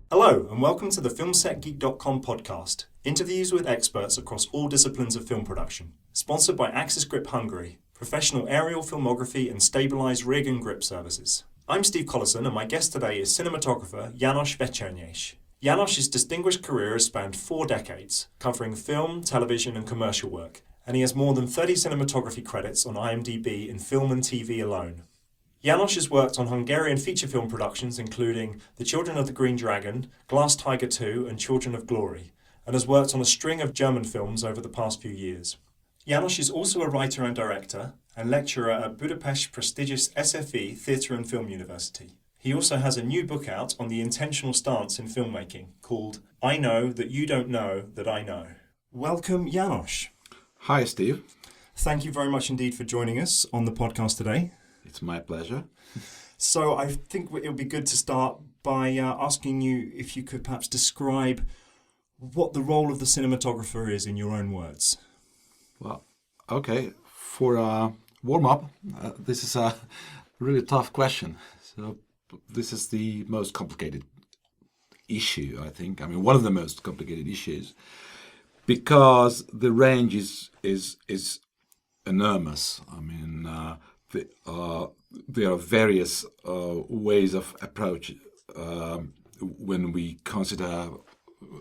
Hello, and welcome to the FilmSetGeek.com podcast, interviews with experts across all disciplines of film production. Sponsored by Axis Grip Hungary, professional aerial filmography and stabilised rig and grip services. I'm Steve Collison, and my guest today is cinematographer János Vecsernyés. János's distinguished career has spanned 4 decades, covering film, television and commercial work, and he has more than 30 cinematography credits on IMDb in film and TV alone. János has worked on Hungarian feature film productions including The Children of the Green Dragon, Glass Tiger 2 and Children of Glory, and has worked on a string of German films over the past few years. János is also a writer and director and lecturer at Budapest's prestigious SFE Theatre and Film University. He also has a new book out on the intentional stance in filmmaking called I Know That You Don't Know That I Know. Welcome, János. Hi, Steve. Thank you very much indeed for joining us on the podcast today. It's my pleasure. So I think it would be good to start by asking you if you could perhaps describe what the role of the cinematographer is in your own words. Well, okay. For a warm-up, this is a really tough question. So this is the most complicated issue, I think. I mean, one of the most complicated issues, because the range is enormous. I mean, there are various ways of approach when we consider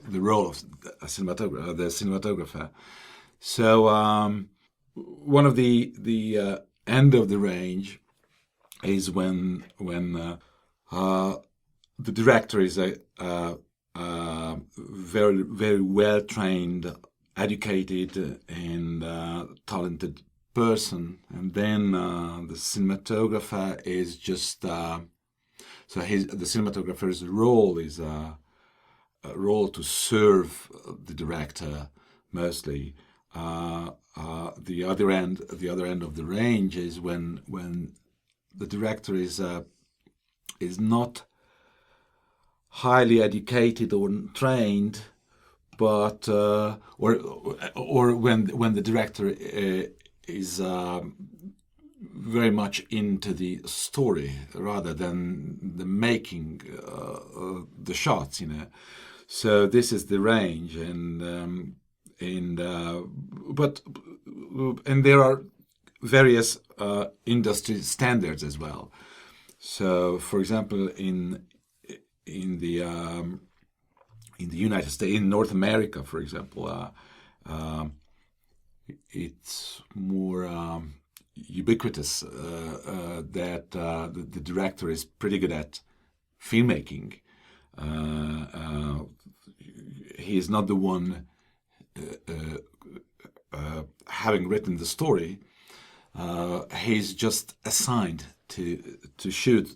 the role of the cinematographer. So one of the end of the range is when the director is a very very well trained, educated, and talented person, and then the cinematographer is just the cinematographer's role is a role to serve the director mostly. The other end of the range is when the director is not highly educated or trained, but or when the director is very much into the story rather than the making the shots, you know. So this is the range, and there are various industry standards as well. So, for example, in the United States, in North America, for example, it's more ubiquitous that the director is pretty good at filmmaking. He is not the one having written the story. He's just assigned to shoot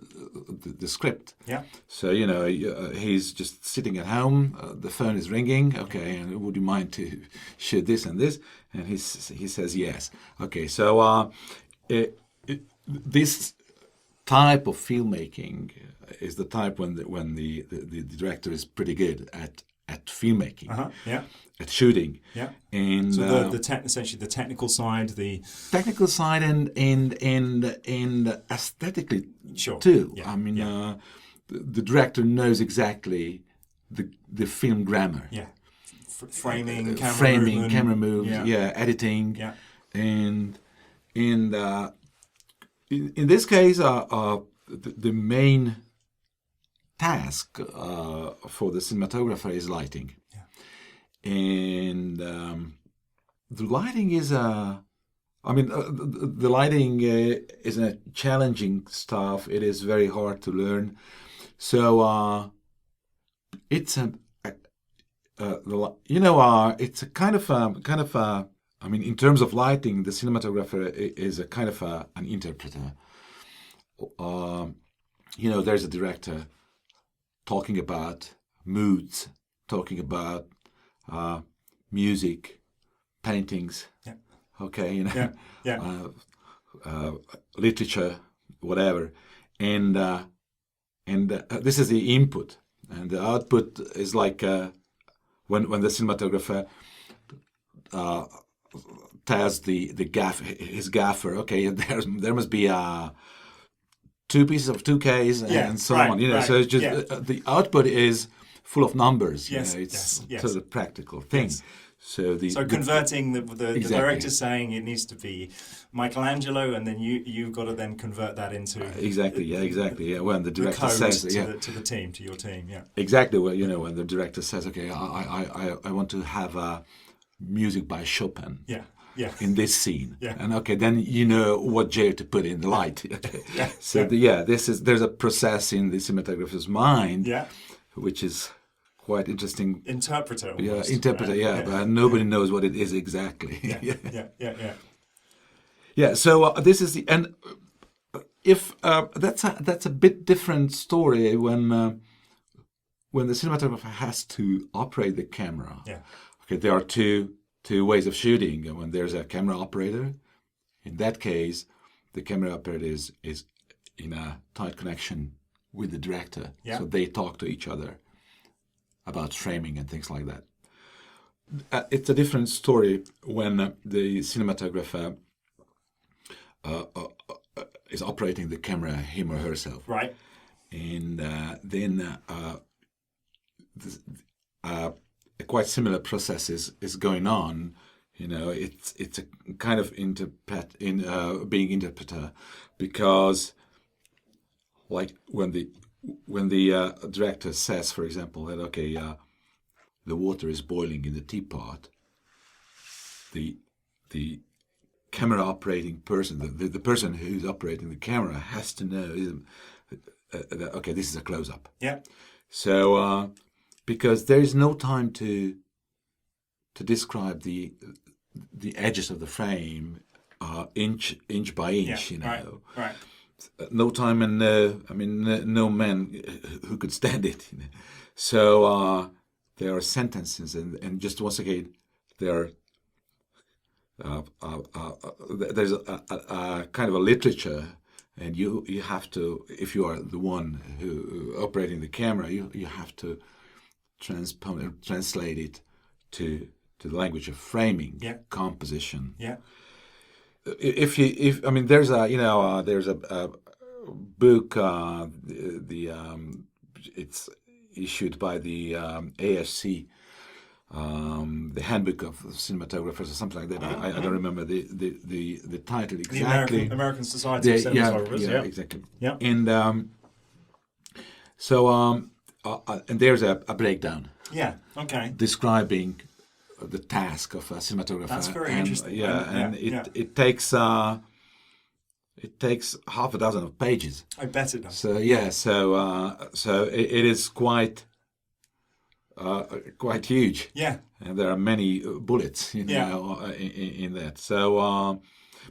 the script. Yeah. So, you know, he's just sitting at home, the phone is ringing, okay, and would you mind to shoot this and this? And he says yes. Okay, so this type of filmmaking is the type when the director is pretty good at filmmaking, yeah, at shooting, yeah, and so essentially the technical side, and aesthetically sure. too. Yeah. I mean, yeah. The director knows exactly the film grammar. Yeah, framing, camera moves, yeah. Editing, yeah, and in this case, the main task for the cinematographer is lighting. Yeah. And the lighting is the lighting is a challenging stuff. It is very hard to learn. So it's it's a kind of I mean, in terms of lighting, the cinematographer is a kind of an interpreter. There's a director talking about moods, talking about music, paintings, yeah. Okay, yeah. Literature, whatever, and this is the input, and the output is like when the cinematographer tells his gaffer, okay, there must be 2 pieces of 2Ks and so right, on, right, so it's just the output is full of numbers. Yes, It's yes. sort of a practical thing. Yes. So converting the exactly. director saying it needs to be Michelangelo, and then you've got to then convert that into exactly. When the director code says to the team, to your team, yeah. Exactly. Well, when the director says, okay, I want to have music by Chopin. Yeah. Yeah. In this scene, yeah. And okay, then you know what gear to put in the light. yeah. So there's a process in the cinematographer's mind, which is quite interesting. Interpreter. Almost, interpreter. Right? But nobody knows what it is exactly. Yeah. So this is the and if that's a bit different story when the cinematographer has to operate the camera. Yeah. Okay, there are two ways of shooting. When there's a camera operator, in that case, the camera operator is in a tight connection with the director. So they talk to each other about framing and things like that. It's a different story when the cinematographer is operating the camera, him or herself. Right. And then a quite similar process is going on. It's a kind of being interpreter, because like when the director says, for example, that okay, the water is boiling in the teapot, the camera operating person, the person who's operating the camera has to know that okay, this is a close up. Yeah. So because there is no time to describe the edges of the frame inch by inch, Right. No time and no man who could stand it. So there are sentences and just once again there there's a kind of a literature, and you have to, if you are the one who operating the camera, you have to translate it to the language of framing, composition. Yeah. There's a book, it's issued by the ASC, the Handbook of Cinematographers or something like that. I don't remember the title exactly. The American Society of Cinematographers. Yeah, exactly. Yeah. And and there's a breakdown. Yeah. Okay. Describing the task of a cinematographer. That's very interesting. It takes half a dozen of pages. I bet it does. So so it is quite huge. Yeah. And there are many bullets, in that. So,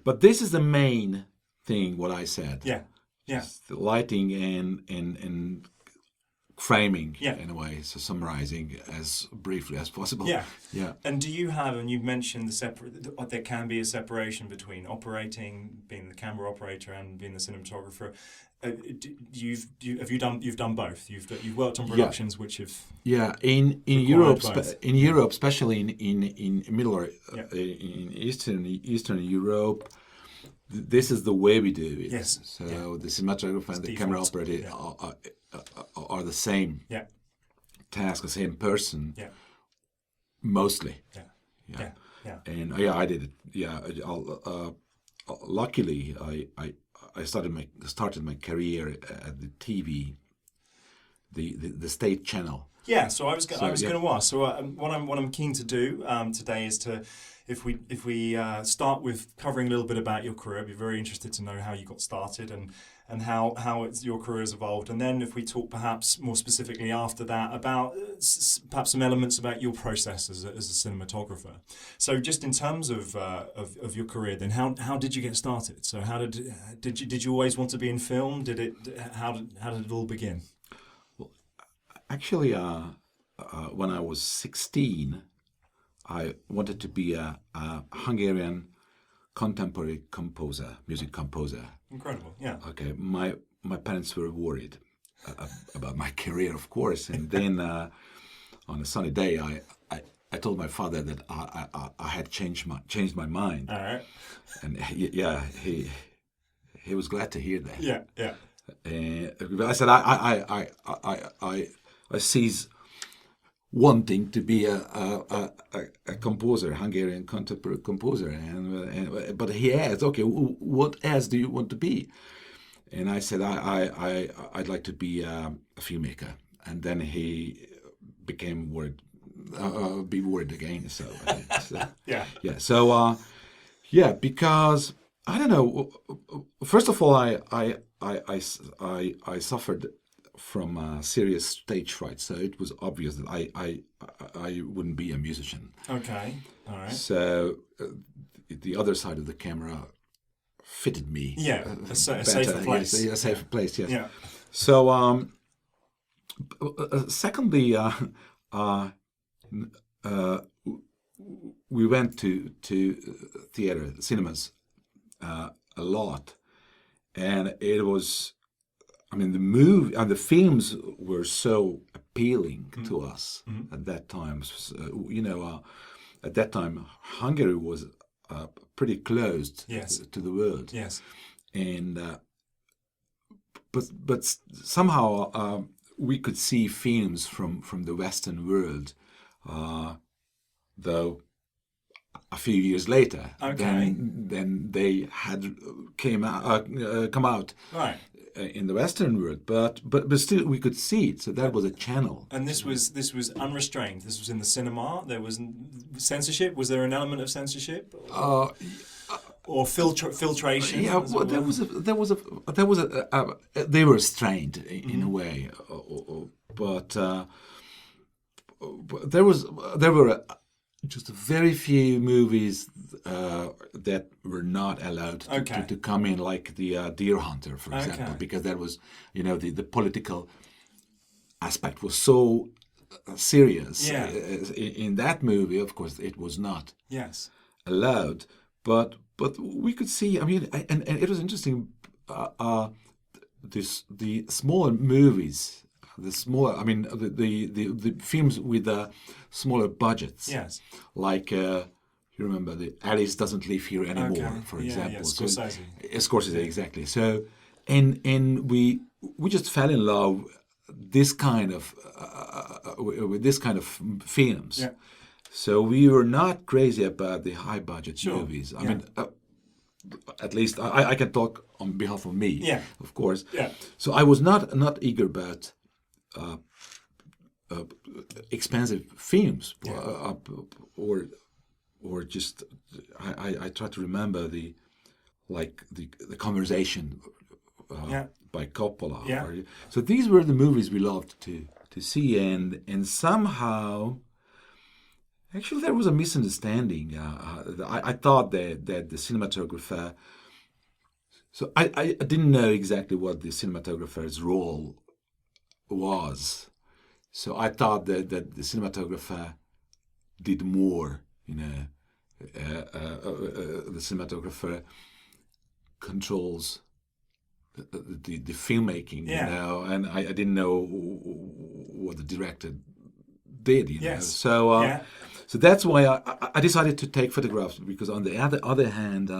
but this is the main thing. What I said. Yeah. Yeah. The lighting and framing, in a way, so summarizing as briefly as possible. Yeah. Yeah. And do you have, and you've mentioned there can be a separation between operating, being the camera operator, and being the cinematographer. You've done both. You've worked on productions which have in Europe, especially in middle or in Eastern Europe. This is the way we do it. Yes. So the cinematographer and the camera operator are the same task, the same person. Yeah. Mostly. Yeah. And I did it. Yeah. Luckily, I started my career at the TV, the state channel. Yeah. So I was going to ask. So what I'm keen to do today is to. If we start with covering a little bit about your career, I'd be very interested to know how you got started and how your career has evolved. And then if we talk perhaps more specifically after that about perhaps some elements about your process as a cinematographer. So just in terms of your career, then how did you get started? So how did you always want to be in film? How did it all begin? Well, actually, when I was 16. I wanted to be a Hungarian contemporary music composer. Incredible, yeah. Okay, my parents were worried about my career, of course, and then on a sunny day, I told my father that I had changed my mind. All right. And he was glad to hear that. Yeah. I said I seize wanting to be a composer, Hungarian contemporary composer, but he asked, okay, what else do you want to be? And I said, I'd like to be a filmmaker. And then he became worried, be worried again. So, Yeah. yeah. So, yeah, because I don't know. First of all, I suffered from serious stage fright, so it was obvious that I wouldn't be a musician. Okay. All right. So the other side of the camera fitted me. Yeah, a better. safer place. Yes, a safer place. Yes. Yeah. So, secondly, we went to theater, cinemas, a lot, and it was. I mean, the movie and the films were so appealing to us at that time. So, at that time, Hungary was pretty closed to the world. Yes. And but somehow we could see films from the Western world, though a few years later. Okay. Then they had come out. Right. In the Western world, but still we could see it. So that was a channel. And this was unrestrained. This was in the cinema. There was censorship. Was there an element of censorship? Or filtration? Yeah, well, there was a they were restrained in a way, but there were just very few movies that were not allowed to come in, like the Deer Hunter, for example, because that was, the political aspect was so serious. Yeah. In that movie, of course, it was not allowed, but we could see. I mean, and it was interesting. The smaller movies. The films with smaller budgets. Yes. Like, you remember the Alice Doesn't Live Here Anymore, for example. Yeah, Scorsese. Scorsese, exactly. So, and we just fell in love this kind of with this kind of films. Yeah. So we were not crazy about the high budget movies. I mean, at least I can talk on behalf of me. Yeah. Of course. Yeah. So I was not eager about expensive films, or just I try to remember the Conversation by Coppola. Yeah. So these were the movies we loved to see, and somehow, actually, there was a misunderstanding. I thought that the cinematographer. So I didn't know exactly what the cinematographer's role was. So I thought that the cinematographer did more. The cinematographer controls the filmmaking. And I didn't know what the director did. So that's why I decided to take photographs, because on the other hand,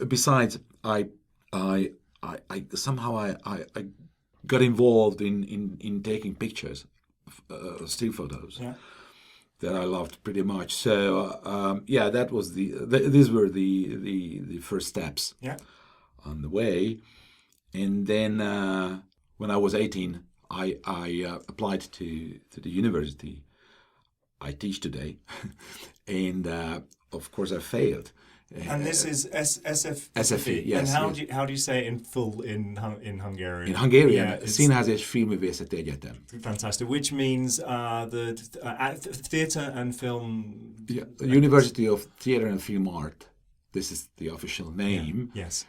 besides I somehow I got involved in taking pictures, still photos that I loved pretty much. So that was these were the first steps on the way. And then when I was 18, I applied to the university I teach today, and of course I failed. And this is SFE, yes. And how do you say it in full in Hungarian? In Hungarian, Színház és Filmművészeti Egyetem. Fantastic. Which means the theatre and film. Yeah, University of Theatre and Film Art. This is the official name. Yeah. Yes.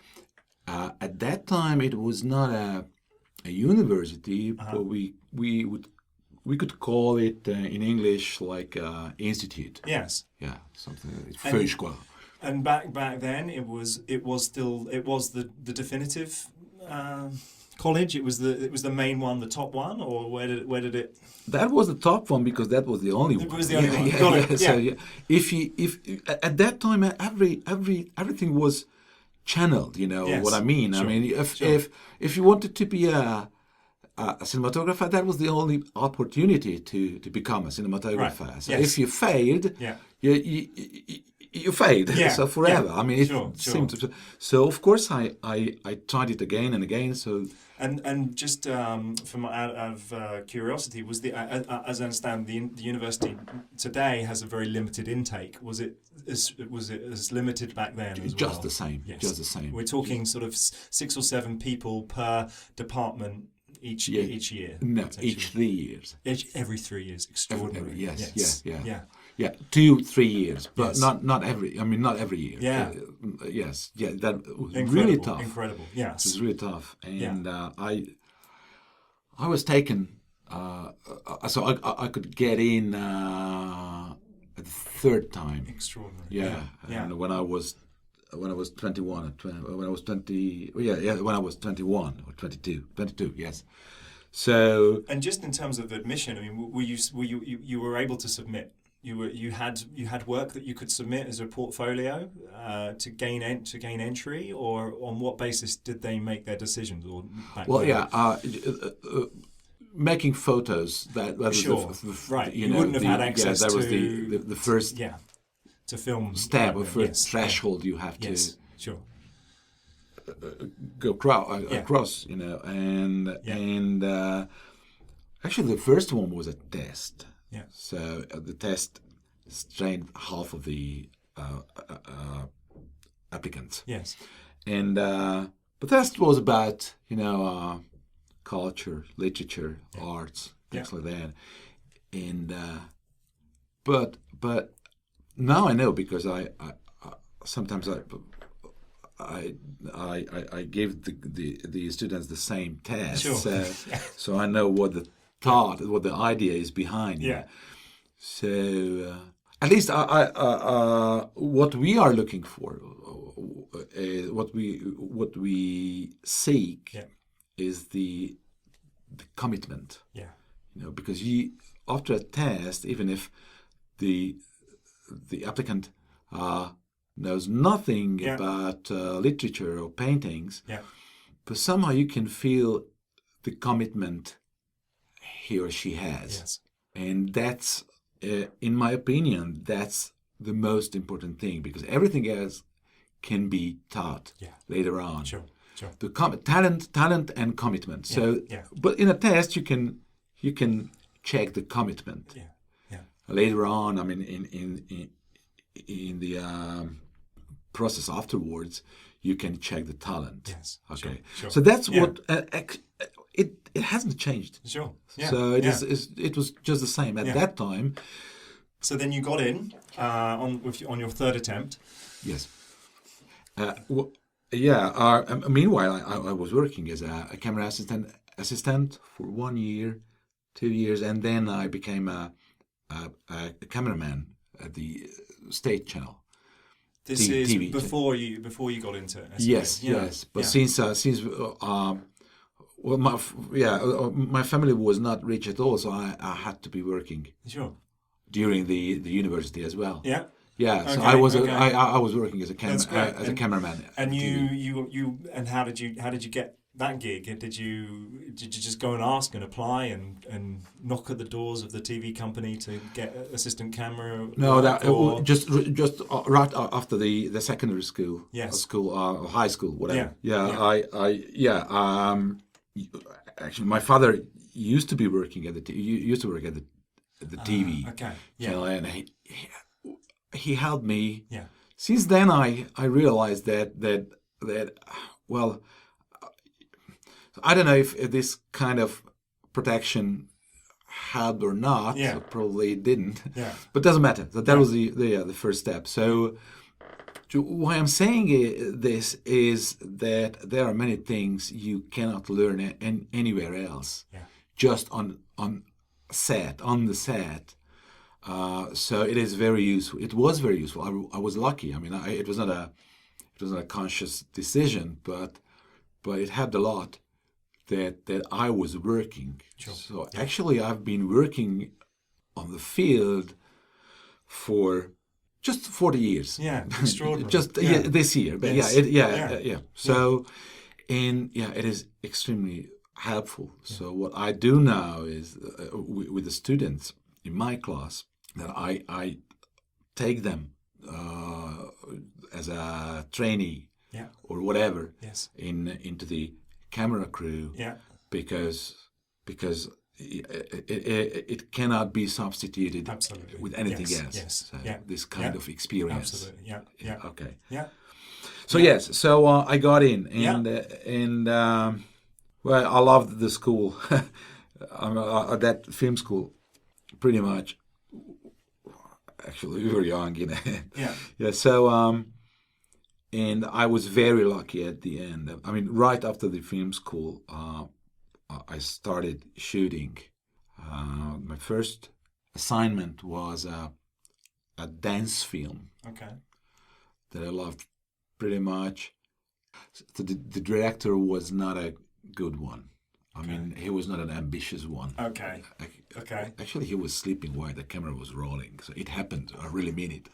At that time, it was not a university, but we could call it in English like institute. Yes. Yeah, something like Főiskola. And back then, it was the definitive college. It was the main one, the top one, or where did it? That was the top one, because that was the only one. It was the only one. Got it. So, if at that time everything was channeled, what I mean. Sure. I mean, if you wanted to be a cinematographer, that was the only opportunity to become a cinematographer. Right. So Yes. if you failed, Yeah. you failed. Yeah. So forever. Yeah. I mean, it Sure. seemed to. So of course, I tried it again and again. So And just from out of curiosity, was as I understand, the university today has a very limited intake. Was it as limited back then as well? just the same. Yes. Just the same. We're talking sort of 6 or 7 people per department each year. No, potentially. each 3 years. Every 3 years. Extraordinary. Yes. Yeah. Yeah, 2-3 years, but Yes. not every. I mean, not every year. Yeah. Yes. Yeah. That was Incredible, really tough. Incredible. It Yes. was really tough, and Yeah. I was taken. So I could get in a third time. Extraordinary. Yeah. Yeah. And when I was 21, when I was 20. When I was 21 or 22. Yes. So. And just in terms of admission, I mean, you were able to submit? You had work that you could submit as a portfolio to gain entry, or on what basis did they make their decisions? Or Well, yeah, making photos. That was sure, right. You wouldn't have had access that to was the first to film step or right, first threshold you have to sure. go across, and actually the first one was a test. Yeah. So the test strained half of the applicants. Yes. And the test was about culture, literature, arts, things like that. And but now I know, because I sometimes I give the students the same test, sure. so I know what the thought, what the idea is behind. Yeah. So at least what we are looking for, what we seek, is the commitment. Yeah. Because after a test, even if the applicant knows nothing about literature or paintings, but somehow you can feel the commitment he or she has. Yes. And that's, in my opinion, that's the most important thing, because everything else can be taught later on. Sure. The talent and commitment. But in a test you can check the commitment. Later on, I mean, in the process afterwards, you can check the talent. Yes. Okay. Sure. So that's what it hasn't changed. Sure. Yeah. So it was just the same at that time. So then you got in on your third attempt. Yes. Meanwhile, I was working as a camera assistant for 1 year, 2 years, and then I became a cameraman at the state channel. This is TV before you got into it. Yes. But since my family was not rich at all, so I had to be working. Sure. During the university as well. Yeah. Yeah, so Okay, I was working as a cameraman. And you and how did you get that gig? Did you just go and ask and apply and knock at the doors of the TV company to get assistant camera? No, just right after the secondary school, high school, whatever. Actually, my father used to work at the TV. And he helped me. Yeah. Since then, I realized that well, I don't know if this kind of protection helped or not. Yeah. So probably it didn't. Yeah. But it doesn't matter. That was the first step. So why I'm saying this is that there are many things you cannot learn anywhere else. Yeah. Just on the set. So it is very useful. It was very useful. I was lucky. I mean, it was not a conscious decision, but it helped a lot that I was working. Sure. So actually, I've been working on the field for just 40 years. Yeah, extraordinary. Just this year, but yes. So it is extremely. helpful. So what I do now is with the students in my class, that I take them as a trainee or whatever into the camera crew because it cannot be substituted with anything else. Yes. So this kind of experience. Absolutely. Yeah. Okay. Yeah. So so I got in and well, I loved the school, that film school, pretty much. Actually, we were young, you know. Yeah. So and I was very lucky at the end. I mean, right after the film school, I started shooting. My first assignment was a dance film. Okay. That I loved pretty much. So the director was not a good one. I mean, he was not an ambitious one. Okay. Actually, he was sleeping while the camera was rolling. So it happened. I really mean it.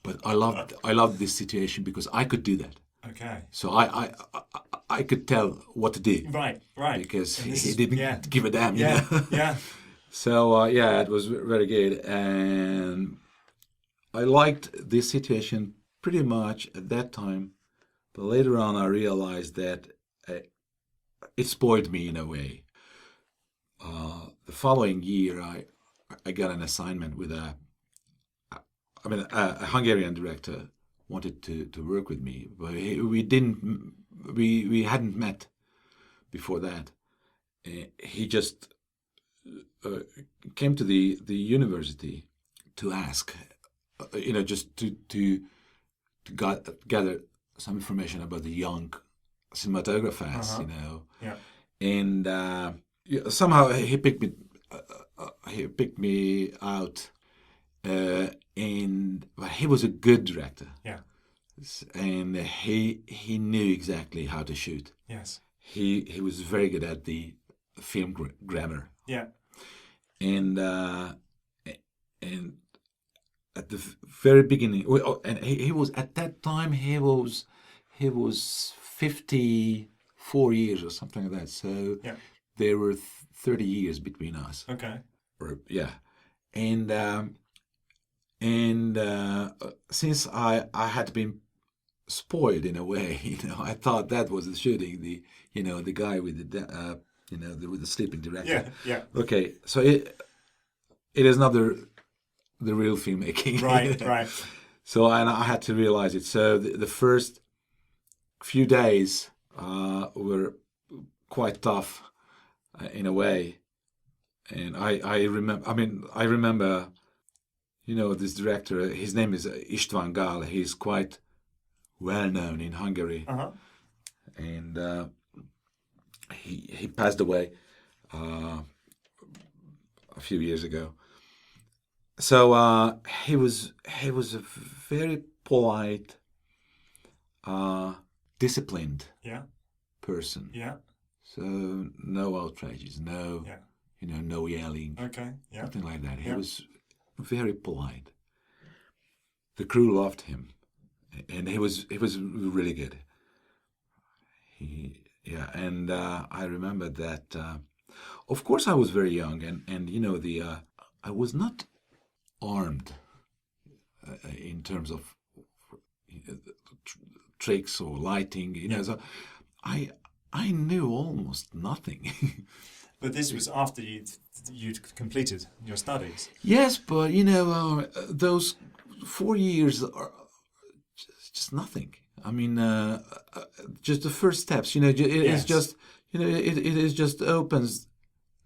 But I loved this situation because I could do that. Okay. So I could tell what to do. Right. Because he didn't give a damn. You know? Yeah. So it was very good, and I liked this situation pretty much at that time. But later on, I realized that it spoiled me in a way. The following year, I got an assignment with a Hungarian director wanted to work with me, but we hadn't met before that. He just came to the university to ask, just to gather some information about the young cinematographers, and somehow he picked me out, and he was a good director. Yeah. And he knew exactly how to shoot. Yes. He was very good at the film grammar. Yeah. And at the very beginning, and he was at that time he was 54 years or something like that. So there were 30 years between us. Okay. And since I had been spoiled in a way, I thought that was the shooting, the guy with the with the sleeping director. Yeah. Okay, so it is not the real filmmaking. Right. So and I had to realize it. So the first few days were quite tough in a way, and I remember. This director, his name is István Gál. He's quite well known in Hungary. And he passed away a few years ago. So he was a very polite, disciplined person. Yeah. So no outrages, no yelling. Okay. Yeah. Nothing like that. He was very polite. The crew loved him, and he was really good. And I remember that. Of course, I was very young, and I was not armed in terms of tricks or lighting. So I knew almost nothing. But this was after you'd completed your studies. Yes, but those 4 years are just nothing. I mean, just the first steps. It is just it just opens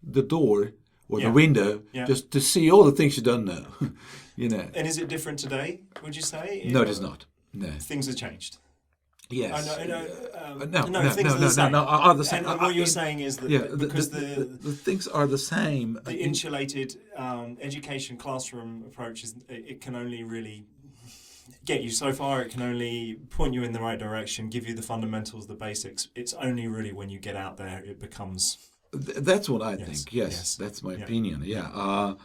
the door or the window just to see all the things you don't know. And is it different today? Would you say? No, it is not. No, things have changed. Yes. Things are the same. Are the same. And what you're saying is that because the things are the same. The insulated education classroom approach it can only really get you so far. It can only point you in the right direction, give you the fundamentals, the basics. It's only really when you get out there it becomes. That's what I think. Yes, that's my opinion. Yeah,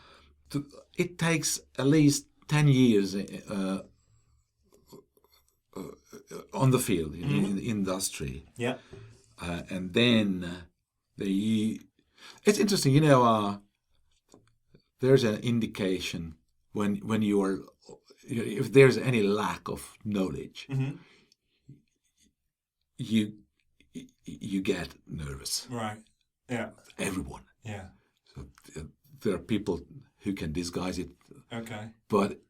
it takes at least 10 years. On the field, in the industry. Yeah. And then It's interesting, there's an indication when you are, if there's any lack of knowledge, Mm-hmm. you get nervous. Right. Yeah. Everyone. Yeah. So there are people who can disguise it, Okay. but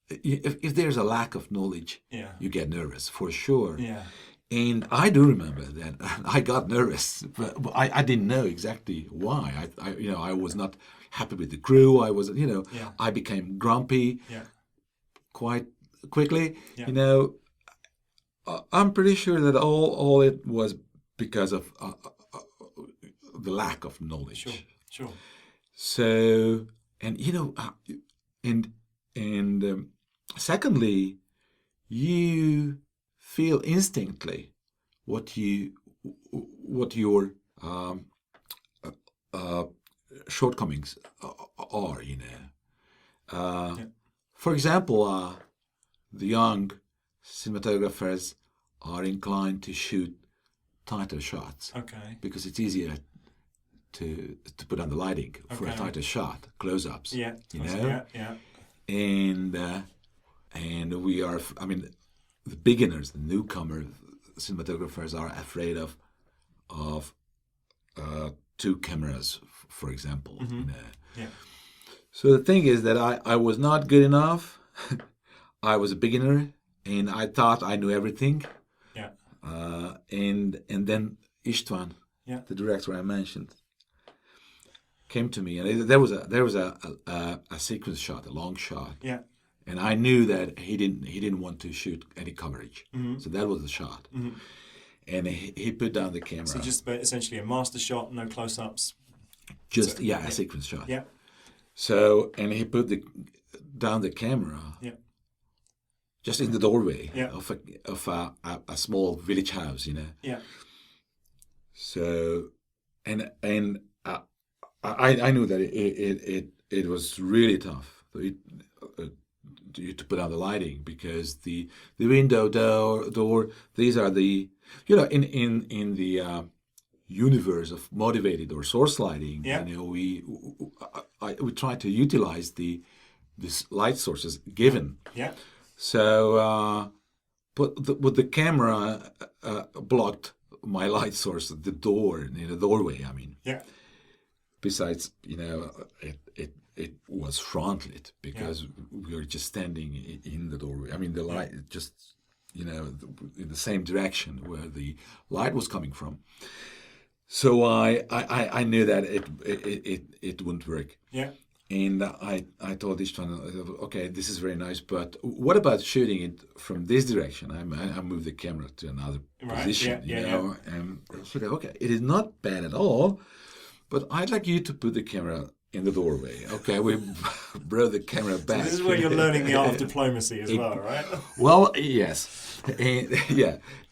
if there's a lack of knowledge, Yeah. you get nervous for sure. Yeah. And I do remember that I got nervous, but I didn't know exactly why. I was not happy with the crew. I was, Yeah. I became grumpy Yeah. quite quickly. Yeah. I'm pretty sure that all it was because of the lack of knowledge. Sure. Sure. So, and secondly, you feel instinctively what your shortcomings are. Yeah. For example, the young cinematographers are inclined to shoot tighter shots Okay. because it's easier to put on the lighting for a Okay. tighter shot, close-ups. Yeah. Yeah, Yeah. and we are. I mean, the beginners, the newcomer cinematographers are afraid of two cameras, for example. Mm-hmm. Yeah. So the thing is that I was not good enough. I was a beginner, and I thought I knew everything. Yeah. And then Istvan, Yeah. the director I mentioned, came to me, and there was a sequence shot, a long shot. Yeah. And I knew that he didn't want to shoot any coverage, Mm-hmm. so that was the shot. Mm-hmm. And he put down the camera. So just essentially a master shot, no close-ups. A sequence shot. Yeah. So and he put down the camera. Yeah. Just in the doorway Yeah. of a small village house, Yeah. So and I knew that it was really tough to put on the lighting because the window door these are the in the universe of motivated or source lighting. Yeah. We try to utilize these light sources given. Yeah. So but the camera blocked my light source at the doorway. I mean. Yeah. Besides, it was front lit because we were just standing in the doorway. I mean, the light just, in the same direction where the light was coming from. So I knew that it wouldn't work. Yeah. And I told Istvan, okay, this is very nice, but what about shooting it from this direction? I moved the camera to another position, Yeah. And she said, okay, it is not bad at all. But I'd like you to put the camera in the doorway. Okay, we brought the camera back. So this is where you're learning the art of diplomacy as well, right? Well, yes.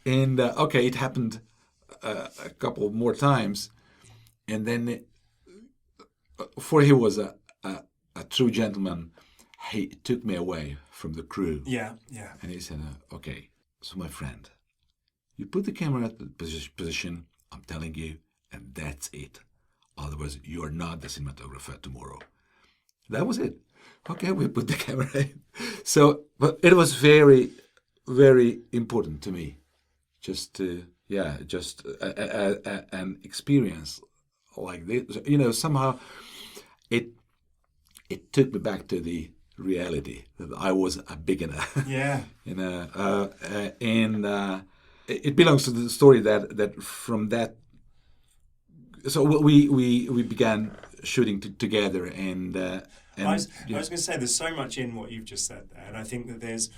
And okay, it happened a couple more times. And then, for he was a true gentleman, he took me away from the crew. Yeah. And he said, okay, so my friend, you put the camera at the position, I'm telling you, and that's it. Otherwise, you are not the cinematographer tomorrow. That was it. Okay, we put the camera in. So, but it was very, very important to me, just an experience like this. Somehow, it took me back to the reality that I was a beginner. Yeah. It belongs to the story that from that. So we began shooting together, and I was going to say there's so much in what you've just said there, and I think that there's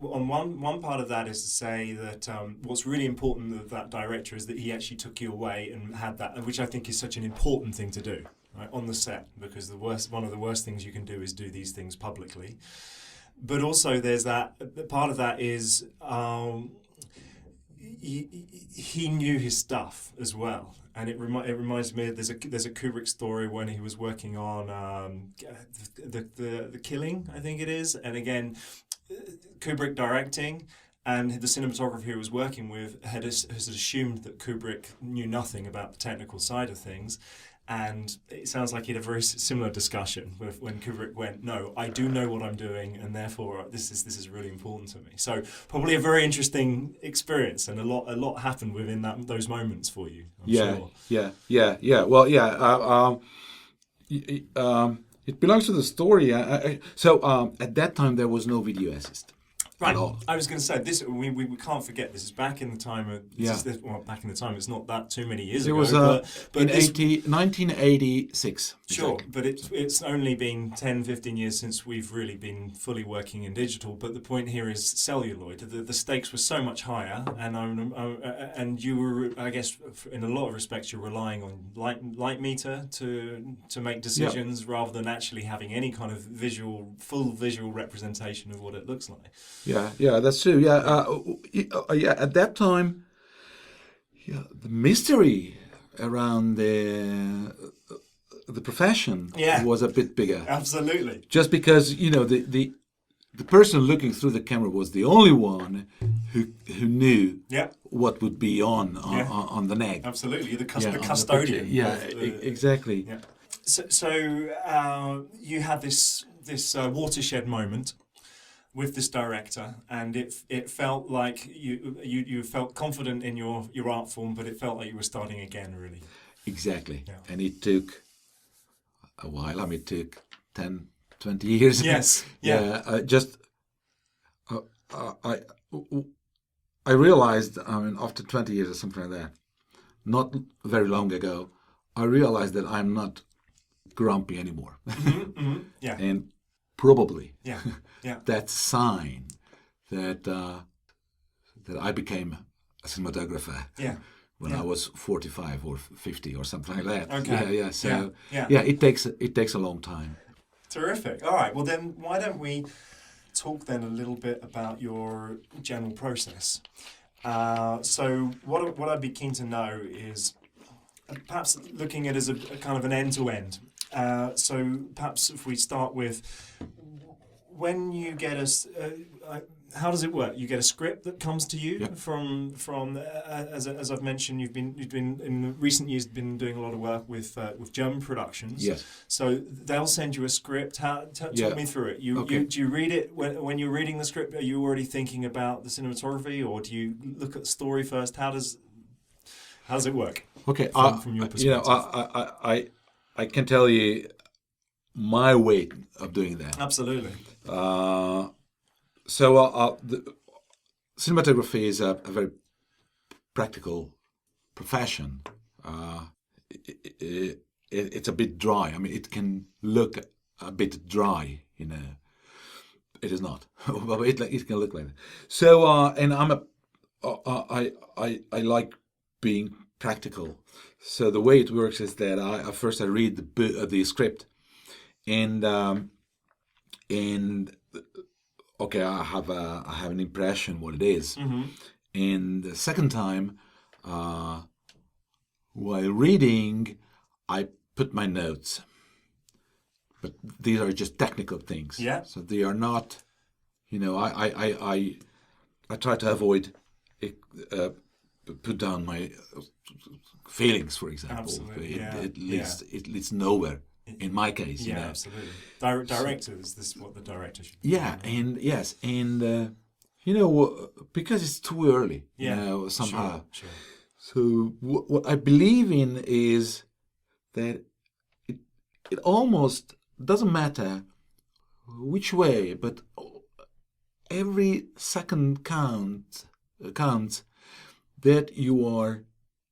on one part of that is to say that what's really important of that director is that he actually took you away and had that, which I think is such an important thing to do, right, on the set, because one of the worst things you can do is do these things publicly. But also there's that part of that is he knew his stuff as well. And it reminds me there's a Kubrick story when he was working on the Killing, I think it is, and again Kubrick directing, and the cinematographer he was working with has assumed that Kubrick knew nothing about the technical side of things. And it sounds like he had a very similar discussion with when Kubrick went, "No, I do know what I'm doing, and therefore this is really important to me." So probably a very interesting experience, and a lot happened within those moments for you. I'm sure. Yeah. Well, it belongs to the story. So at that time there was no video assist. Right, I was going to say this. We can't forget. This is back in the time of. Back in the time. It's not that too many years ago. It was in 1986. Sure, but it's only been 10, 15 years since we've really been fully working in digital. But the point here is celluloid. The stakes were so much higher, and you were, I guess, in a lot of respects, you're relying on light meter to make decisions rather than actually having any kind of full visual representation of what it looks like. Yeah, that's true. At that time, the mystery around the profession was a bit bigger. Absolutely. Just because the person looking through the camera was the only one who knew what would be on the neg. Absolutely, the custodian. Exactly. Yeah. So you had this watershed moment with this director, and it felt like you felt confident in your art form, but it felt like you were starting again, really. Exactly. Yeah. And it took a while. I mean, it took 10, 20 years. Yes. Yeah. I realized, after 20 years or something like that, not very long ago, I realized that I'm not grumpy anymore. Yeah. And probably Yeah. that's a sign that I became a cinematographer when I was 45 or 50 or something like that. Okay. Yeah. So it takes a long time. Terrific. All right. Well, then why don't we talk then a little bit about your general process? So what I'd be keen to know is perhaps looking at it as a kind of an end-to-end. So perhaps if we start with when you get how does it work? You get a script that comes to you from as I've mentioned, you've been in recent years been doing a lot of work with German productions. Yes. So they'll send you a script. Talk me through it. Do you read it when you're reading the script? Are you already thinking about the cinematography, or do you look at the story first? How does it work? Okay. From your perspective, I can tell you my way of doing that. Absolutely. So cinematography is a very practical profession. It's a bit dry. I mean, it can look a bit dry, It is not, but it can look like that. So, and I like being practical. So the way it works is that I first read the script, and okay, I have an impression what it is. Mm-hmm. And the second time, while reading, I put my notes. But these are just technical things. Yeah. So they are not, I try to avoid put down my feelings, for example. Absolutely. It leads nowhere. In my case, absolutely. Director, is this what the director should be? Yeah, and yes, and because it's too early, somehow. Sure. So what I believe in is that it almost doesn't matter which way, but every second counts that you are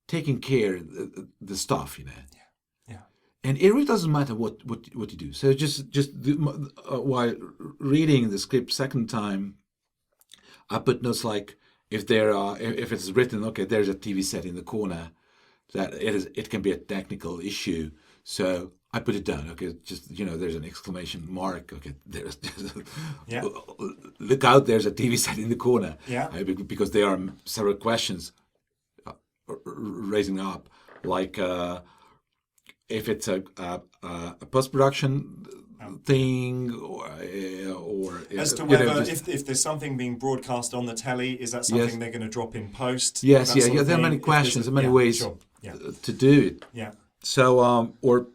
taking care of the stuff, And it really doesn't matter what you do. So just while reading the script second time, I put notes like if it's written, okay, there's a TV set in the corner, that it can be a technical issue. So I put it down. Okay, just there's an exclamation mark. Okay, there's look out, there's a TV set in the corner. Yeah, because there are several questions raising up, like. If it's a post-production thing, or as to you whether know, just, if there's something being broadcast on the telly, is that something they're going to drop in post? yes, That yeah, sort yeah. of There are thing? many If there's questions, and many ways sure. Yeah. to do it. Yeah. So, or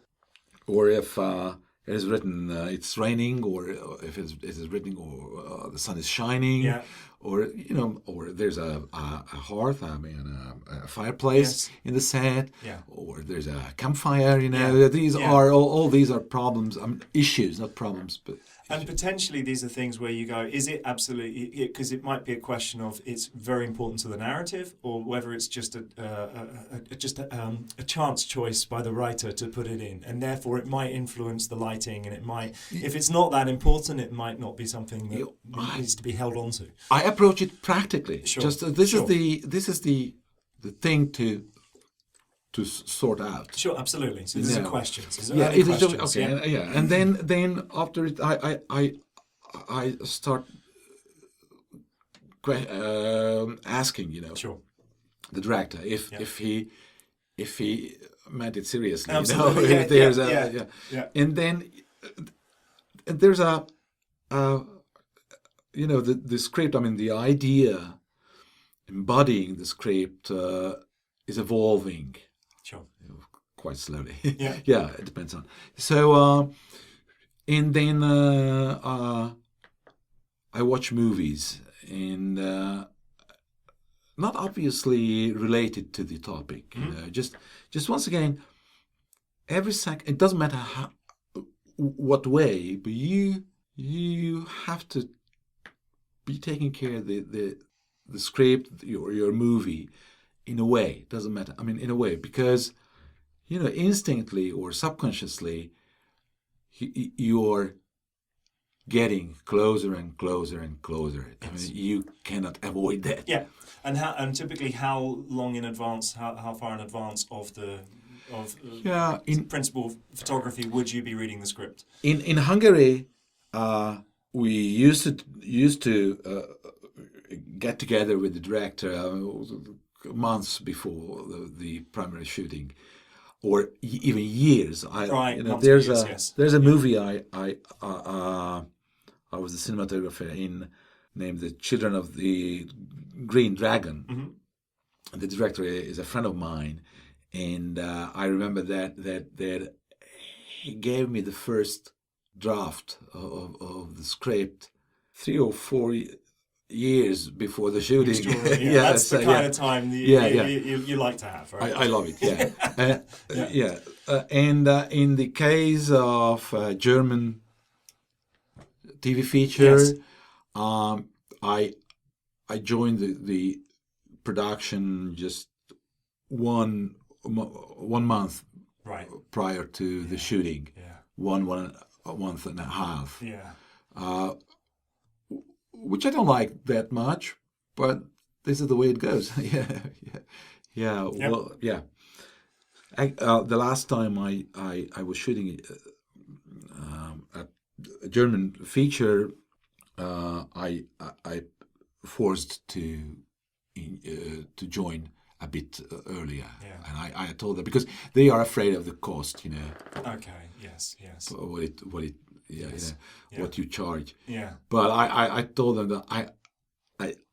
if it is written it's raining, or if it is written or the sun is shining, Yeah. or you know, or there's a hearth, I mean, a fireplace Yes. in the set, Yeah. or there's a campfire. You know, Yeah. these Yeah. are all these are problems, issues, not problems, but. And potentially these are things where you go, is it absolutely, because it might be a question of it's very important to the narrative, or whether it's just a chance choice by the writer to put it in, and therefore it might influence the lighting, and it might, if it's not that important, it might not be something that needs to be held on to. I approach it practically. Sure. Just this Sure. is the thing to sort out. Sure, absolutely. So these are questions. These are Yeah, early it is questions. okay. Yeah, and then after it, I start asking, you know, Sure. the director if he meant it seriously. Absolutely. You know, Yeah, if there's yeah. and then there's you know, the script. I mean, the idea embodying the script is evolving. Sure. Quite slowly. Yeah. Yeah, it depends on. So, and then I watch movies, and not obviously related to the topic. You know, just once again, every second. It doesn't matter what way, but you have to be taking care of the script, your movie, in a way. It doesn't matter. I mean, in a way, because. You know, instinctively or subconsciously, you're getting closer and closer and closer. Yes. I mean, you cannot avoid that. Yeah, and typically, how long in advance? How far in advance of the principal photography would you be reading the script? In Hungary, we used to get together with the director months before the primary shooting. Or even years. You know, there's a movie I was the cinematographer in, named The Children of the Green Dragon. Mm-hmm. The director is a friend of mine, and I remember that he gave me the first draft of the script 3 or 4 years before the shooting. Yeah, that's the kind of time you like to have, right? I love it, yeah. And in the case of German TV feature, yes. I joined the production just one month prior to the shooting. Yeah. One month and a half. Yeah. Which I don't like that much, but this is the way it goes. Yeah. Yep. Well, yeah. The last time I was shooting a German feature, I forced to join a bit earlier, and I told them because they are afraid of the cost, you know. Okay. Yes. What you charge. Yeah. But I told them that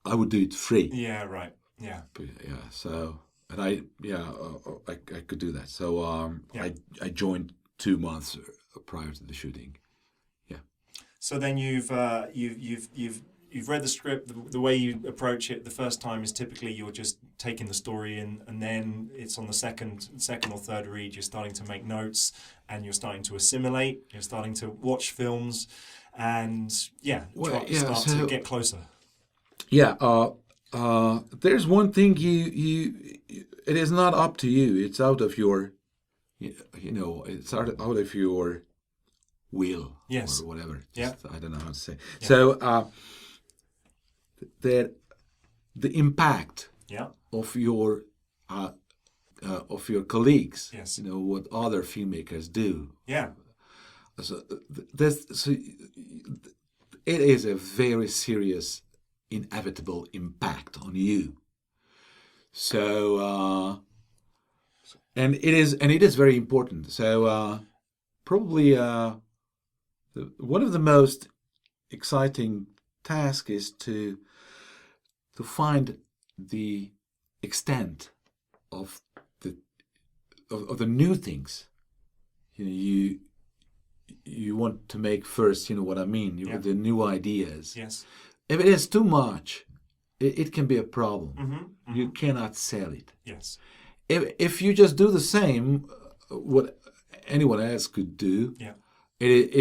I would do it free. Yeah. Right. Yeah. But, yeah. So and I could do that. So I joined 2 months prior to the shooting. Yeah. So then you've read the script. The way you approach it the first time is typically you're just taking the story in, and then it's on the second or third read you're starting to make notes, and you're starting to assimilate. You're starting to watch films, and start to get closer. Yeah. There's one thing it is not up to you. It's out of your, it's out of your will. Yes. Or whatever. I don't know how to say. Yeah. So the impact of your colleagues. Yes. What other filmmakers do. Yeah. So it is a very serious, inevitable impact on you. So and it is very important. So probably the one of the most exciting tasks is to find the extent of the new things. You want to make first. You know what I mean? The new ideas. Yes. If it is too much, it can be a problem. Mm-hmm. You cannot sell it. Yes. If you just do the same, what anyone else could do, it's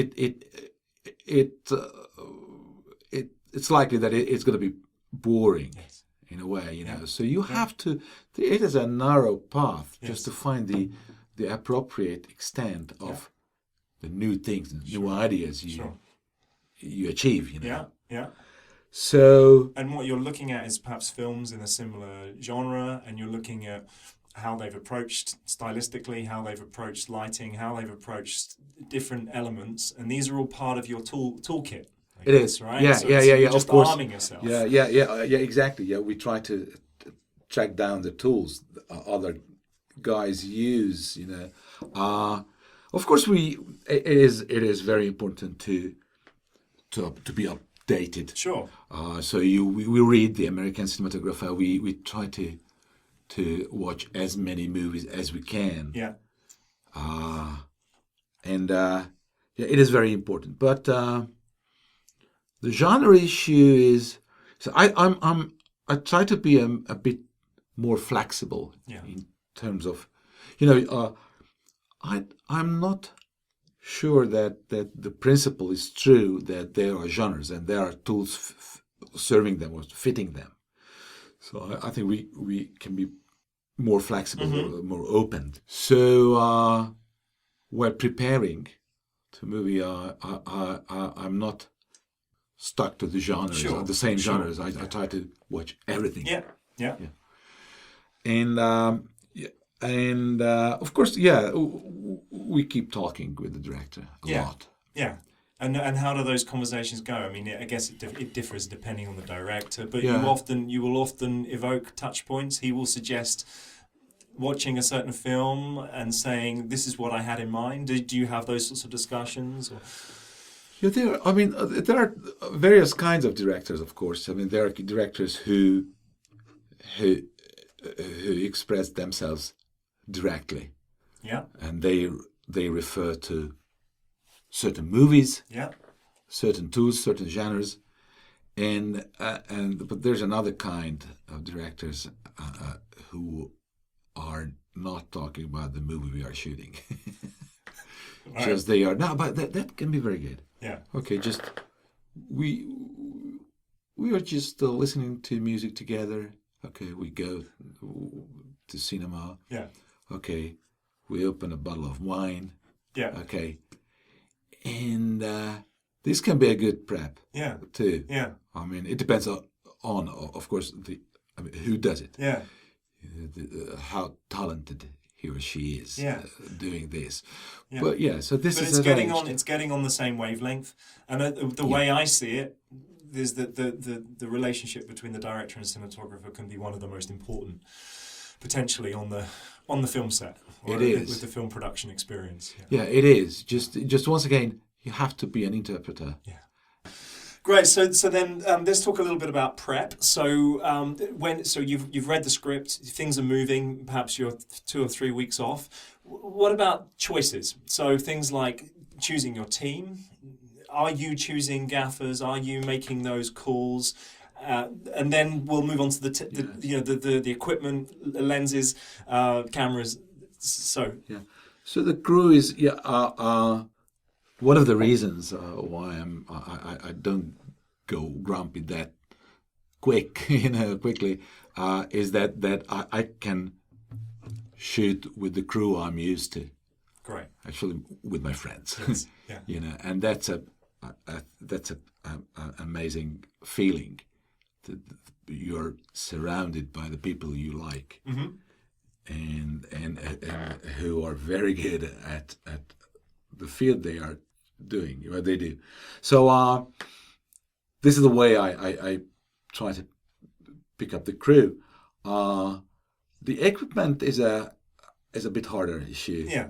likely that it's going to be boring. Yes. In a way, So you have to. It is a narrow path just to find the appropriate extent of the new things, the new ideas you achieve. Yeah. So. And what you're looking at is perhaps films in a similar genre, and you're looking at how they've approached stylistically, how they've approached lighting, how they've approached different elements, and these are all part of your toolkit. It is, right? Yeah, so yeah. Just of course, arming yourself. Yeah, exactly. Yeah, we try to track down the tools other guys use. Of course, it is very important to be updated. Sure. So we read the American Cinematographer. We try to watch as many movies as we can. Yeah. It is very important, but. The genre issue is so I try to be a bit more flexible in terms of I'm not sure that the principle is true that there are genres and there are tools serving them or fitting them. So I think we can be more flexible, more open. So while preparing the movie, I'm not stuck to the genres, the same genres. I try to watch everything. Yeah. And of course, we keep talking with the director a lot. Yeah. And how do those conversations go? I mean, I guess it differs depending on the director, but you will often evoke touch points. He will suggest watching a certain film and saying, "This is what I had in mind." Do you have those sorts of discussions? Or? Yeah, there are various kinds of directors, of course. I mean, there are directors who express themselves directly. Yeah. And they refer to certain movies, certain tools, certain genres, but there's another kind of directors who are not talking about the movie we are shooting. Just they are but that can be very good. Yeah. Okay, just we are just listening to music together. Okay, we go to cinema. Yeah. Okay, we open a bottle of wine. Yeah. Okay, and this can be a good prep. Yeah. Too. Yeah. I mean, it depends on of course, who does it. Yeah. How talented he or she is doing this. Yeah. But so this is it's getting on the same wavelength, and the way I see it is that the relationship between the director and cinematographer can be one of the most important potentially on the film set. It is with the film production experience. Yeah, it is. Just once again, you have to be an interpreter. Yeah. Great. So then let's talk a little bit about prep. So you've read the script, things are moving. Perhaps you're 2 or 3 weeks off. What about choices? So things like choosing your team. Are you choosing gaffers? Are you making those calls? And then we'll move on to the equipment, lenses, cameras. So the crew is one of the reasons why I don't go grumpy that quickly is that I can shoot with the crew I'm used to. Great. Actually, with my friends. Yes. Yeah. And that's a amazing feeling. That you're surrounded by the people you like, and who are very good at the field they are doing, what they do. So this is the way I try to pick up the crew. The equipment is a bit harder issue. Yeah.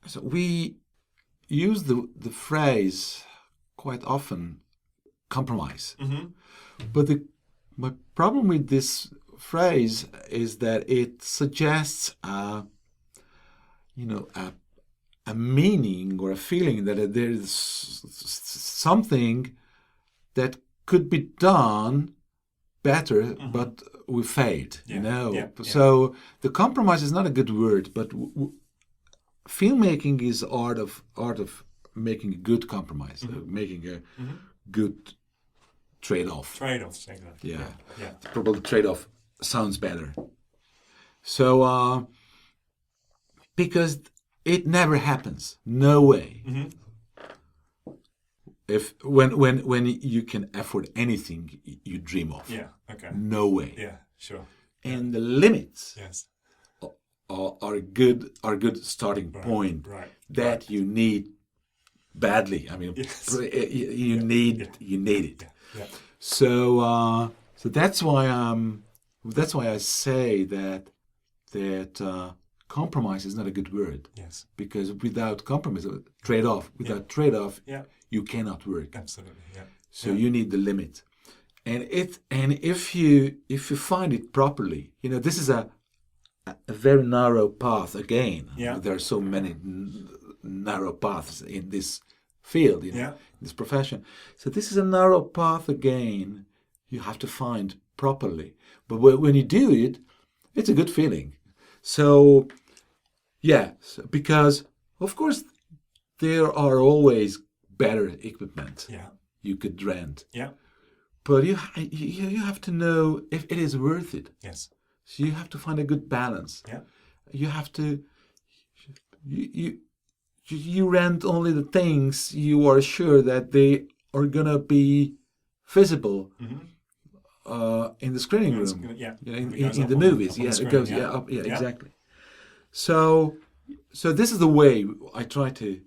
So we use the phrase quite often, compromise. But my problem with this phrase is that it suggests a meaning or a feeling that there's something that could be done better, but we failed. So the compromise is not a good word, but filmmaking is art of making a good compromise, making a good trade-off. Trade-offs, exactly. Yeah. Probably trade-off sounds better. So because it never happens, no way. If when you can afford anything you dream of, no way. Yeah, sure. And the limits, Yes, are a good starting point that you need badly. I mean, you need it. Yeah. So that's why I say that compromise is not a good word. Yes. Because without compromise, trade-off, you cannot work. Absolutely. Yeah. So you need the limit, and if you find it properly, this is a very narrow path again. Yeah. There are so many narrow paths in this field, in this profession. So this is a narrow path again. You have to find properly, but when you do it, it's a good feeling. So because of course there are always better equipment you could rent. Yeah. But you have to know if it is worth it. Yes. So you have to find a good balance. Yeah. You have to you rent only the things you are sure that they are gonna be visible in the screening room. In the movies. It goes up. Exactly. So this is the way I try to.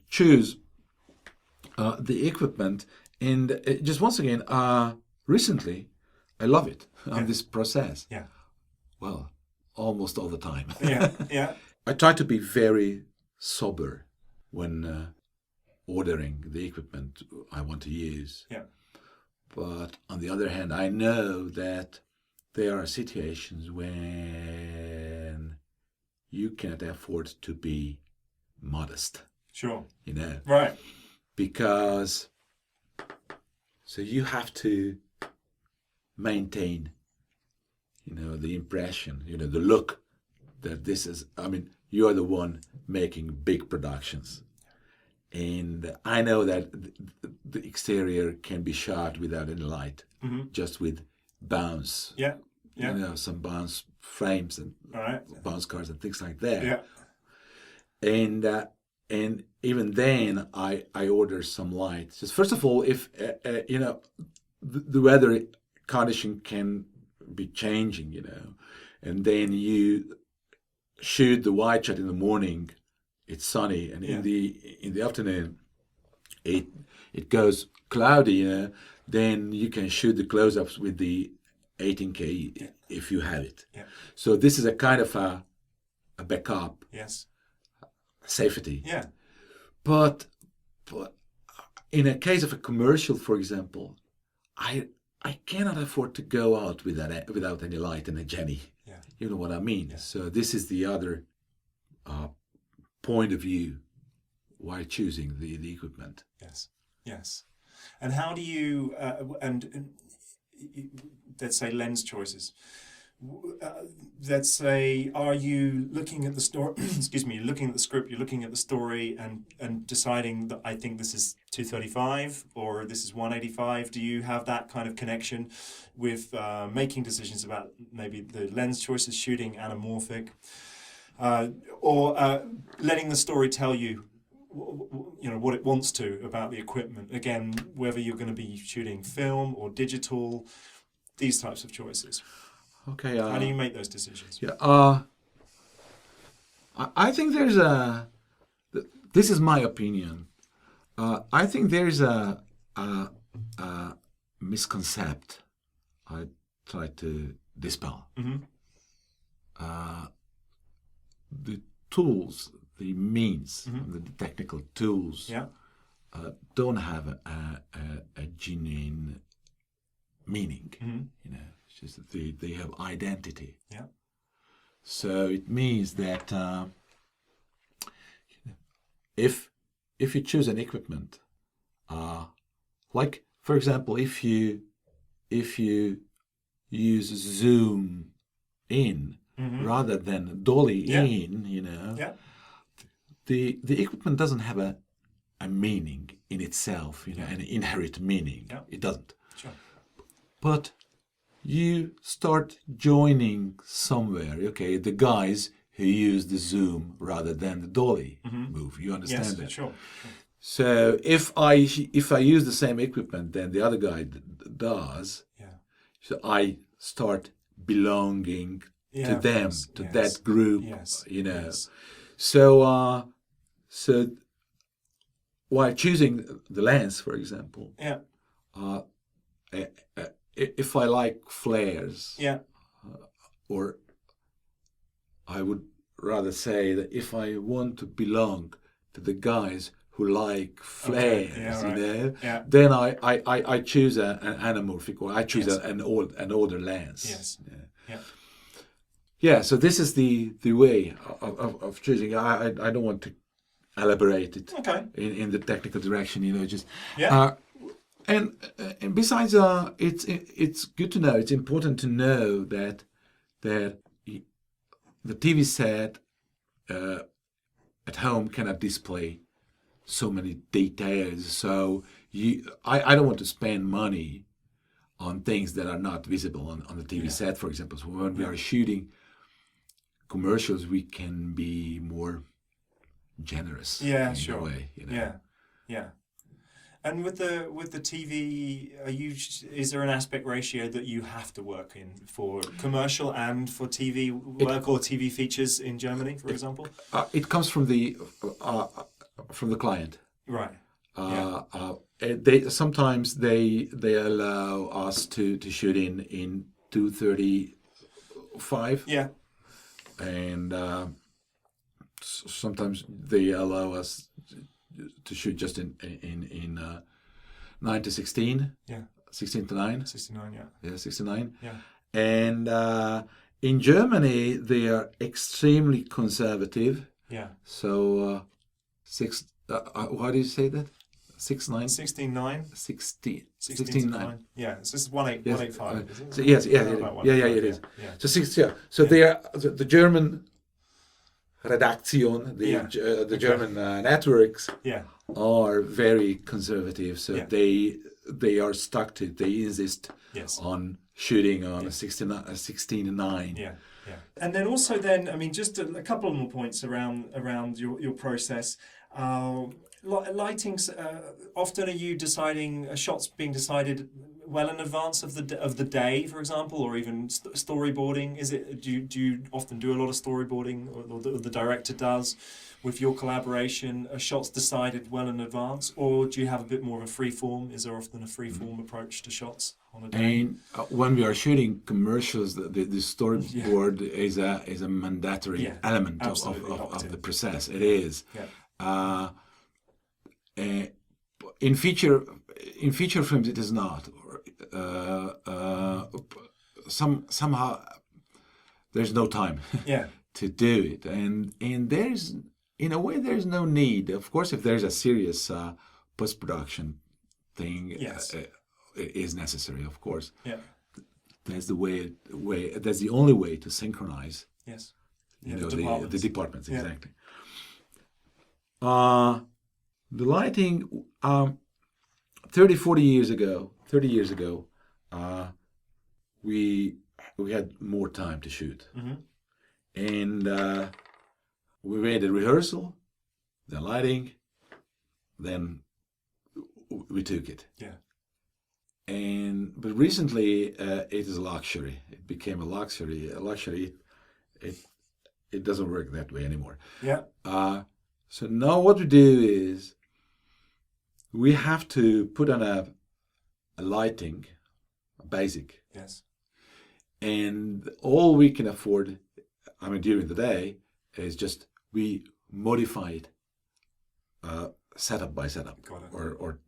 Choose the equipment, and just once again, recently, I love it on this process. Yeah. Well, almost all the time. Yeah. I try to be very sober when ordering the equipment I want to use. Yeah. But on the other hand, I know that there are situations when you cannot afford to be modest. Sure. Right. Because so you have to maintain, the impression, the look that this is, you are the one making big productions. And I know that the exterior can be shot without any light, just with bounce. Yeah. Some bounce frames and bounce cars and things like that. Yeah. And even then, I order some light. Just first of all, if the weather condition can be changing, and then you shoot the wide shot in the morning, it's sunny, and in the afternoon, it goes cloudy, then you can shoot the close-ups with the 18K if you have it. Yeah. So this is a kind of a backup. Yes. Safety. Yeah. But in a case of a commercial, for example, I cannot afford to go out without any light and a Jenny. Yeah. You know what I mean? Yeah. So this is the other point of view while choosing the equipment. Yes. And how do you and let's say lens choices. Let's say, are you looking at the story? Excuse me. You're looking at the script. You're looking at the story, and deciding that I think this is 235 or this is 185. Do you have that kind of connection with making decisions about maybe the lens choices, shooting anamorphic, or letting the story tell you, what it wants to about the equipment? Again, whether you're going to be shooting film or digital, these types of choices. Okay. How do you make those decisions? Yeah. I think there's this is my opinion. I think there's a misconcept I try to dispel. Mm-hmm. The tools, the means, the technical tools, Yeah. don't have a genuine meaning. You know, it's just that they have identity. Yeah. So it means that if you choose an equipment, like for example, if you use zoom in rather than dolly in, you know, the equipment doesn't have a meaning in itself, you know, an inherent meaning. Yeah. It doesn't. Sure. But you start joining somewhere, okay, the guys who use the zoom rather than the dolly move. You understand that? Sure. So if I use the same equipment than the other guy does, so I start belonging to them, to that group, you know. Yes. So so while choosing the lens, for example, if I like flares, or I would rather say that if I want to belong to the guys who like flares, you know, then I choose an anamorphic, or I choose an older lens. Yes. Yeah. So this is the way of choosing. I don't want to elaborate it in the technical direction, you know, just and besides, it's good to know. It's important to know that the TV set at home cannot display so many details. So I don't want to spend money on things that are not visible on the TV set, for example. So when we are shooting commercials, we can be more generous in a way, you know. Yeah. And with the TV, is there an aspect ratio that you have to work in for commercial and for TV work or TV features in Germany, for example? It comes from the client. Right. They sometimes they allow us to shoot in 235. Yeah. And sometimes they allow us to shoot just in 9 to 16. Yeah. 16 to 9. 69. Yeah. Yeah, 69. Yeah. And in Germany they are extremely conservative. Yeah. So how do you say that? 6-9? 16-9? 16-9. Yeah, so this is 185. Is it? So yes, it is. Yeah. So 6, yeah. So they are the German Redaktion, the German networks are very conservative. So they are stuck to. They insist on shooting on a 16-9. Yeah. And then also, I mean, just a couple of more points around your process. Lighting's often, are you deciding shots being decided well in advance of the day, for example, or even storyboarding? Is it do you often do a lot of storyboarding, or the director does with your collaboration? Are shots decided well in advance, or do you have a bit more of a free form? Is there often a free form approach to shots on a day? And when we are shooting commercials, the storyboard is a mandatory element of the process. It is. Yeah. In feature films, it is not. Somehow there's no time to do it, and there's, in a way, there's no need. Of course, if there's a serious post-production thing, it is necessary. Of course, that's that's the only way to synchronize. Yes, the departments exactly. The lighting, 30 years ago, we had more time to shoot. And we made a rehearsal, then lighting, then we took it. Yeah. But recently, it is a luxury. It became a luxury. It doesn't work that way anymore. Yeah. So now what we do is we have to put on a lighting, a basic. Yes. And all we can afford, during the day, is just we modify it setup by setup, Got it. or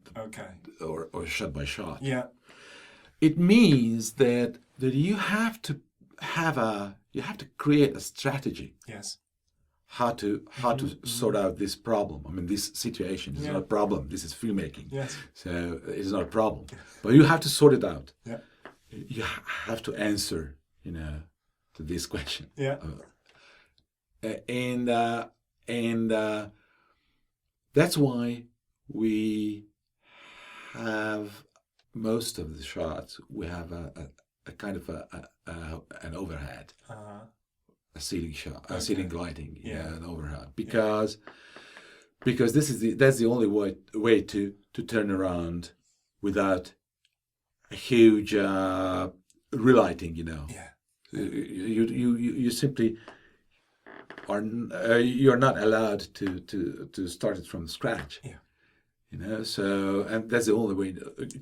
or shot by shot. Yeah. It means that you have to create a strategy Yes. how to sort out this problem. I mean, this situation is not a problem. This is filmmaking. Yes. So it's not a problem, but you have to sort it out. Yeah. You have to answer, to this question. Yeah. And that's why we have most of the shots. We have a kind of an overhead, a ceiling shot, a ceiling lighting, an overhead, because that's the only way to turn around without a huge relighting. Yeah. You simply are you're not allowed to start it from scratch. Yeah. So, and that's the only way,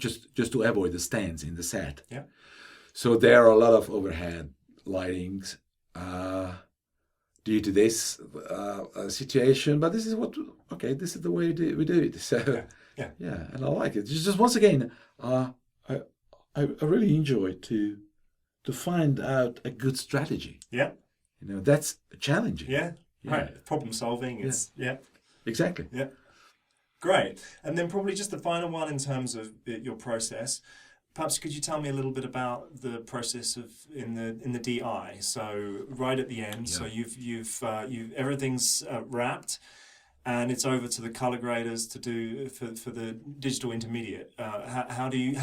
just to avoid the stands in the set. Yeah. So there are a lot of overhead lightings due to this situation, but this is this is the way we do it. So yeah, and I like it. Just once again, I really enjoy to find out a good strategy. Yeah. That's challenging. Yeah. Right. Problem solving. It's Exactly. Yeah. Great. And then probably just the final one in terms of your process. Perhaps could you tell me a little bit about the process in the DI? So right at the end, so you've everything's wrapped, and it's over to the color graders to do for the digital intermediate. How do you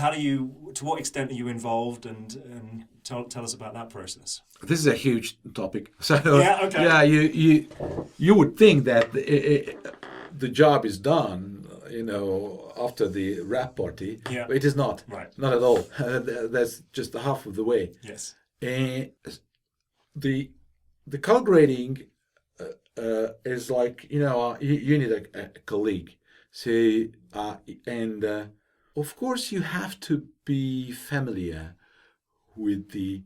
to what extent are you involved, and tell us about that process? This is a huge topic. So you would think that the job is done, after the wrap party. Yeah. But it is not. Right. Not at all. That's just half of the way. Yes. The color grading is like, you need a colleague. So and of course you have to be familiar with the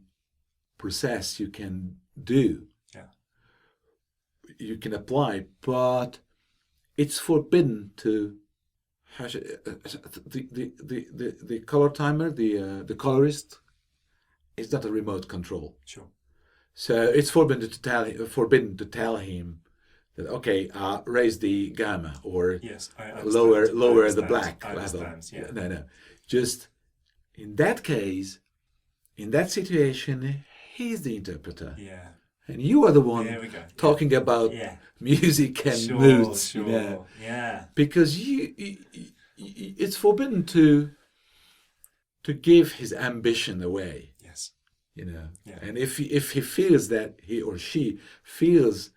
process you can do. Yeah. You can apply, but it's forbidden to the color timer, the colorist is not a remote control. Sure. So it's forbidden to tell him that raise the gamma or lower the black level. Yeah. No. Just in that case, in that situation, he's the interpreter. Yeah. And you are the one talking about music and moods. Sure. Yeah. Because it's forbidden to give his ambition away. Yes. Yeah. And if he feels that he or she feels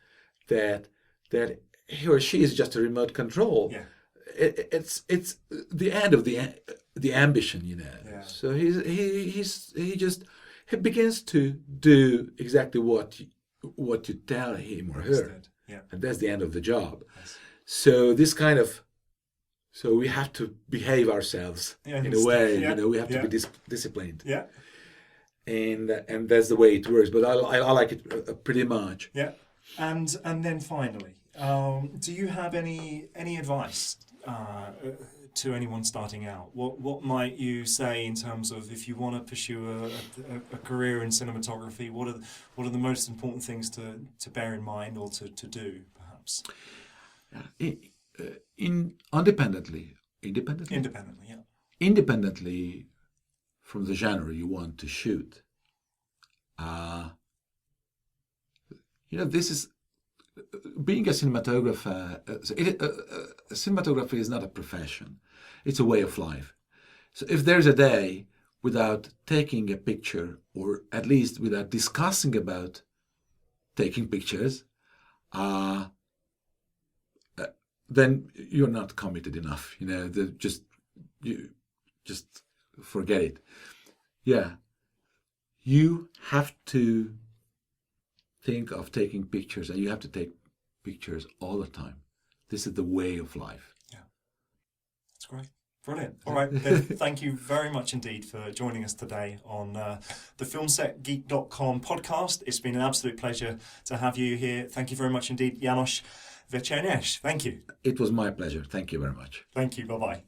that he or she is just a remote control, it's the end of the ambition. Yeah. So he begins to do exactly what you tell him or her. Yeah. And that's the end of the job. Yes. So we have to behave ourselves in a way. We have to be disciplined. Yeah. And that's the way it works. But I like it pretty much. Yeah. And then finally, do you have any advice to anyone starting out? What might you say in terms of if you want to pursue a career in cinematography? What are the most important things to bear in mind or to do, perhaps? Independently, yeah. Independently from the genre you want to shoot. This is being a cinematographer. Cinematography is not a profession; it's a way of life. So if there's a day without taking a picture, or at least without discussing about taking pictures, then you're not committed enough. Just forget it. Yeah, you have to think of taking pictures, and you have to take pictures all the time. This is the way of life. Yeah, that's great. Brilliant. All right, then thank you very much indeed for joining us today on the filmsetgeek.com podcast. It's been an absolute pleasure to have you here. Thank you very much indeed, János Vecsernyés. Thank you. It was my pleasure. Thank you very much. Thank you. Bye-bye.